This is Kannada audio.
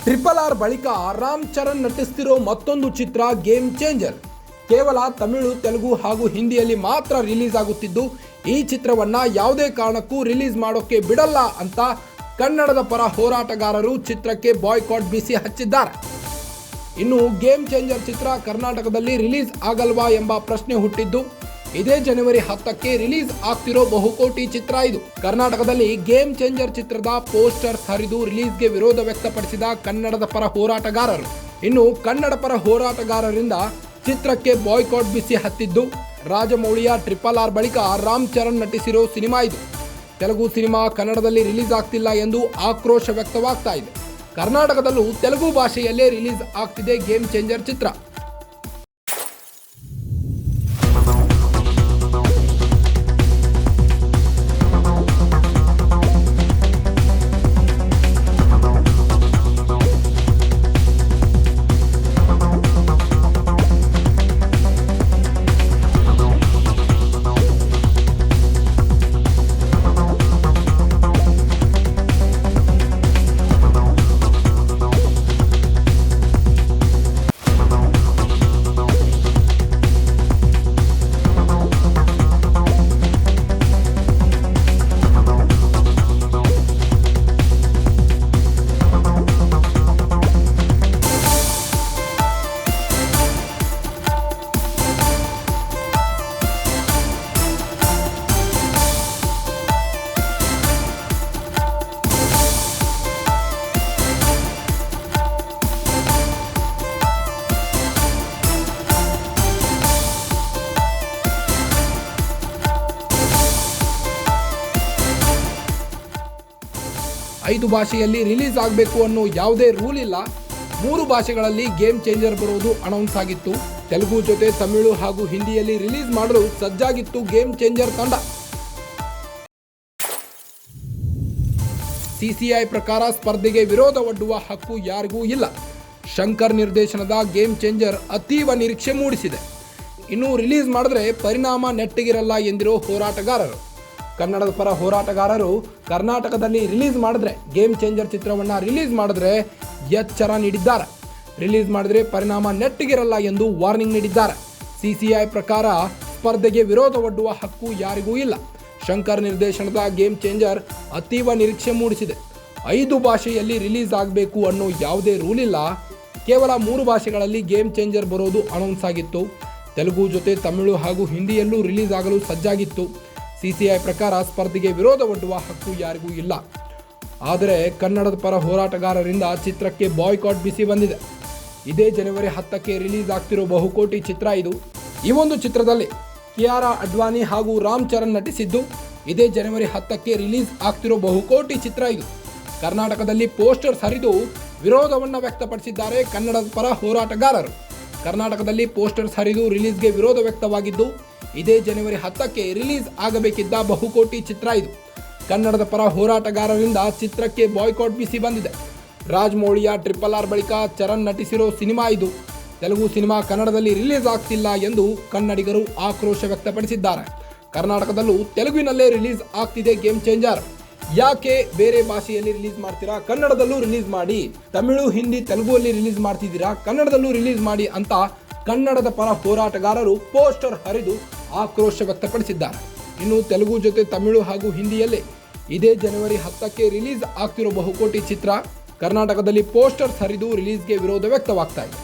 RRR ಬಳಿಕ ರಾಮ್ ಚರಣ್ ನಟಿಸ್ತಿರೋ ಮತ್ತೊಂದು ಚಿತ್ರ ಗೇಮ್ ಚೇಂಜರ್ ಕೇವಲ ತಮಿಳು, ತೆಲುಗು ಹಾಗೂ ಹಿಂದಿಯಲ್ಲಿ ಮಾತ್ರ ರಿಲೀಸ್ ಆಗುತ್ತಿದ್ದು, ಈ ಚಿತ್ರವನ್ನ ಯಾವುದೇ ಕಾರಣಕ್ಕೂ ರಿಲೀಸ್ ಮಾಡೋಕೆ ಬಿಡಲ್ಲ ಅಂತ ಕನ್ನಡದ ಪರ ಹೋರಾಟಗಾರರು ಚಿತ್ರಕ್ಕೆ ಬಾಯ್ಕಾಟ್ ಬಿಸಿ ಹಚ್ಚಿದ್ದಾರೆ. ಇನ್ನು ಗೇಮ್ ಚೇಂಜರ್ ಚಿತ್ರ ಕರ್ನಾಟಕದಲ್ಲಿ ರಿಲೀಸ್ ಆಗಲ್ವಾ ಎಂಬ ಪ್ರಶ್ನೆ ಹುಟ್ಟಿದ್ದು, ಇದೇ ಜನವರಿ 10ಕ್ಕೆ ರಿಲೀಸ್ ಆಗ್ತಿರೋ ಬಹುಕೋಟಿ ಚಿತ್ರ ಇದು. ಕರ್ನಾಟಕದಲ್ಲಿ ಗೇಮ್ ಚೇಂಜರ್ ಚಿತ್ರದ ಪೋಸ್ಟರ್ಸ್ ಹರಿದು ರಿಲೀಸ್ಗೆ ವಿರೋಧ ವ್ಯಕ್ತಪಡಿಸಿದ ಕನ್ನಡದ ಪರ ಹೋರಾಟಗಾರರು. ಇನ್ನು ಕನ್ನಡ ಪರ ಹೋರಾಟಗಾರರಿಂದ ಚಿತ್ರಕ್ಕೆ ಬಾಯ್ಕಾಟ್ ಬಿಸಿ ಹತ್ತಿದ್ದು, ರಾಜಮೌಳಿಯ RRR ಬಳಿಕ ರಾಮ್ ಚರಣ್ ನಟಿಸಿರೋ ಸಿನಿಮಾ ಇದು. ತೆಲುಗು ಸಿನಿಮಾ ಕನ್ನಡದಲ್ಲಿ ರಿಲೀಸ್ ಆಗ್ತಿಲ್ಲ ಎಂದು ಆಕ್ರೋಶ ವ್ಯಕ್ತವಾಗ್ತಾ ಇದೆ. ಕರ್ನಾಟಕದಲ್ಲೂ ತೆಲುಗು ಭಾಷೆಯಲ್ಲೇ ರಿಲೀಸ್ ಆಗ್ತಿದೆ ಗೇಮ್ ಚೇಂಜರ್ ಚಿತ್ರ. ಐದು ಭಾಷೆಯಲ್ಲಿ ರಿಲೀಸ್ ಆಗಬೇಕು ಅನ್ನೋ ಯಾವುದೇ ರೂಲ್ ಇಲ್ಲ. 3 ಭಾಷೆಗಳಲ್ಲಿ ಗೇಮ್ ಚೇಂಜರ್ ಬರುವುದು ಅನೌನ್ಸ್ ಆಗಿತ್ತು. ತೆಲುಗು ಜೊತೆ ತಮಿಳು ಹಾಗೂ ಹಿಂದಿಯಲ್ಲಿ ರಿಲೀಸ್ ಮಾಡಲು ಸಜ್ಜಾಗಿತ್ತು ಗೇಮ್ ಚೇಂಜರ್ ತಂಡ. CCI ಪ್ರಕಾರ ಸ್ಪರ್ಧೆಗೆ ವಿರೋಧ ಒಡ್ಡುವ ಹಕ್ಕು ಯಾರಿಗೂ ಇಲ್ಲ. ಶಂಕರ್ ನಿರ್ದೇಶನದ ಗೇಮ್ ಚೇಂಜರ್ ಅತೀವ ನಿರೀಕ್ಷೆ ಮೂಡಿಸಿದೆ. ಇನ್ನು ರಿಲೀಸ್ ಮಾಡಿದ್ರೆ ಪರಿಣಾಮ ನೆಟ್ಟಗಿರಲ್ಲ ಎಂದಿರೋ ಹೋರಾಟಗಾರರು. ಕನ್ನಡದ ಪರ ಹೋರಾಟಗಾರರು ಕರ್ನಾಟಕದಲ್ಲಿ ರಿಲೀಸ್ ಮಾಡಿದ್ರೆ ಗೇಮ್ ಚೇಂಜರ್ ಚಿತ್ರವನ್ನು ರಿಲೀಸ್ ಮಾಡಿದ್ರೆ ಎಚ್ಚರ ನೀಡಿದ್ದಾರೆ. ರಿಲೀಸ್ ಮಾಡಿದ್ರೆ ಪರಿಣಾಮ ನೆಟ್ಟಗಿರಲ್ಲ ಎಂದು ವಾರ್ನಿಂಗ್ ನೀಡಿದ್ದಾರೆ. CCI ಪ್ರಕಾರ ಸ್ಪರ್ಧೆಗೆ ವಿರೋಧ ಒಡ್ಡುವ ಹಕ್ಕು ಯಾರಿಗೂ ಇಲ್ಲ. ಶಂಕರ್ ನಿರ್ದೇಶನದ ಗೇಮ್ ಚೇಂಜರ್ ಅತೀವ ನಿರೀಕ್ಷೆ ಮೂಡಿಸಿದೆ. 5 ಭಾಷೆಯಲ್ಲಿ ರಿಲೀಸ್ ಆಗಬೇಕು ಅನ್ನೋ ಯಾವುದೇ ರೂಲ್ ಇಲ್ಲ. ಕೇವಲ 3 ಭಾಷೆಗಳಲ್ಲಿ ಗೇಮ್ ಚೇಂಜರ್ ಬರೋದು ಅನೌನ್ಸ್ ಆಗಿತ್ತು. ತೆಲುಗು ಜೊತೆ ತಮಿಳು ಹಾಗೂ ಹಿಂದಿಯಲ್ಲೂ ರಿಲೀಸ್ ಆಗಲು ಸಜ್ಜಾಗಿತ್ತು. CCI ಪ್ರಕಾರ ಸ್ಪರ್ಧೆಗೆ ವಿರೋಧ ಒಡ್ಡುವ ಹಕ್ಕು ಯಾರಿಗೂ ಇಲ್ಲ. ಆದರೆ ಕನ್ನಡದ ಪರ ಹೋರಾಟಗಾರರಿಂದ ಚಿತ್ರಕ್ಕೆ ಬಾಯ್ಕಾಟ್ ಬಿಸಿ ಬಂದಿದೆ. ಇದೇ ಜನವರಿ 10ಕ್ಕೆ ರಿಲೀಸ್ ಆಗ್ತಿರೋ ಬಹುಕೋಟಿ ಚಿತ್ರ ಇದು. ಈ ಒಂದು ಚಿತ್ರದಲ್ಲಿ ಕಿಯಾರಾ ಅಡ್ವಾನಿ ಹಾಗೂ ರಾಮ್ ಚರಣ್ ನಟಿಸಿದ್ದು, ಇದೇ ಜನವರಿ 10ಕ್ಕೆ ರಿಲೀಸ್ ಆಗ್ತಿರೋ ಬಹುಕೋಟಿ ಚಿತ್ರ ಇದು. ಕರ್ನಾಟಕದಲ್ಲಿ ಪೋಸ್ಟರ್ಸ್ ಹರಿದು ವಿರೋಧವನ್ನು ವ್ಯಕ್ತಪಡಿಸಿದ್ದಾರೆ ಕನ್ನಡದ ಪರ ಹೋರಾಟಗಾರರು. ಕರ್ನಾಟಕದಲ್ಲಿ ಪೋಸ್ಟರ್ಸ್ ಹರಿದು ರಿಲೀಸ್ಗೆ ವಿರೋಧ ವ್ಯಕ್ತವಾಗಿದ್ದು, ಇದೇ ಜನವರಿ 10ಕ್ಕೆ ರಿಲೀಸ್ ಆಗಬೇಕಿದ್ದ ಬಹುಕೋಟಿ ಚಿತ್ರ ಇದು. ಕನ್ನಡದ ಪರ ಹೋರಾಟಗಾರರಿಂದ ಚಿತ್ರಕ್ಕೆ ಬಾಯ್ಕಾಟ್ ಬಿಸಿ ಬಂದಿದೆ. ರಾಜಮೌಳಿಯ RRR ಬಳಿಕ ಚರಣ್ ನಟಿಸಿರೋ ಸಿನಿಮಾ ಇದು. ತೆಲುಗು ಸಿನಿಮಾ ಕನ್ನಡದಲ್ಲಿ ರಿಲೀಸ್ ಆಗ್ತಿಲ್ಲ ಎಂದು ಕನ್ನಡಿಗರು ಆಕ್ರೋಶ ವ್ಯಕ್ತಪಡಿಸಿದ್ದಾರೆ. ಕರ್ನಾಟಕದಲ್ಲೂ ತೆಲುಗಿನಲ್ಲೇ ರಿಲೀಸ್ ಆಗ್ತಿದೆ ಗೇಮ್ ಚೇಂಜರ್. ಯಾಕೆ ಬೇರೆ ಭಾಷೆಯಲ್ಲಿ ರಿಲೀಸ್ ಮಾಡ್ತೀರಾ, ಕನ್ನಡದಲ್ಲೂ ರಿಲೀಸ್ ಮಾಡಿ. ತಮಿಳು, ಹಿಂದಿ, ತೆಲುಗುವಲ್ಲಿ ರಿಲೀಸ್ ಮಾಡ್ತಿದ್ದೀರಾ, ಕನ್ನಡದಲ್ಲೂ ರಿಲೀಸ್ ಮಾಡಿ ಅಂತ ಕನ್ನಡದ ಪರ ಹೋರಾಟಗಾರರು ಪೋಸ್ಟರ್ ಹರಿದು ಆಕ್ರೋಶ ವ್ಯಕ್ತಪಡಿಸಿದ್ದಾರೆ. ಇನ್ನು ತೆಲುಗು ಜೊತೆ ತಮಿಳು ಹಾಗೂ ಹಿಂದಿಯಲ್ಲಿ ಇದೇ ಜನವರಿ 10ಕ್ಕೆ ರಿಲೀಸ್ ಆಗ್ತಿರೋ ಬಹುಕೋಟಿ ಚಿತ್ರ ಕರ್ನಾಟಕದಲ್ಲಿ ಪೋಸ್ಟರ್ಸ್ ಹರಿದು ರಿಲೀಸ್ಗೆ ವಿರೋಧ ವ್ಯಕ್ತವಾಗ್ತಾ ಇದೆ.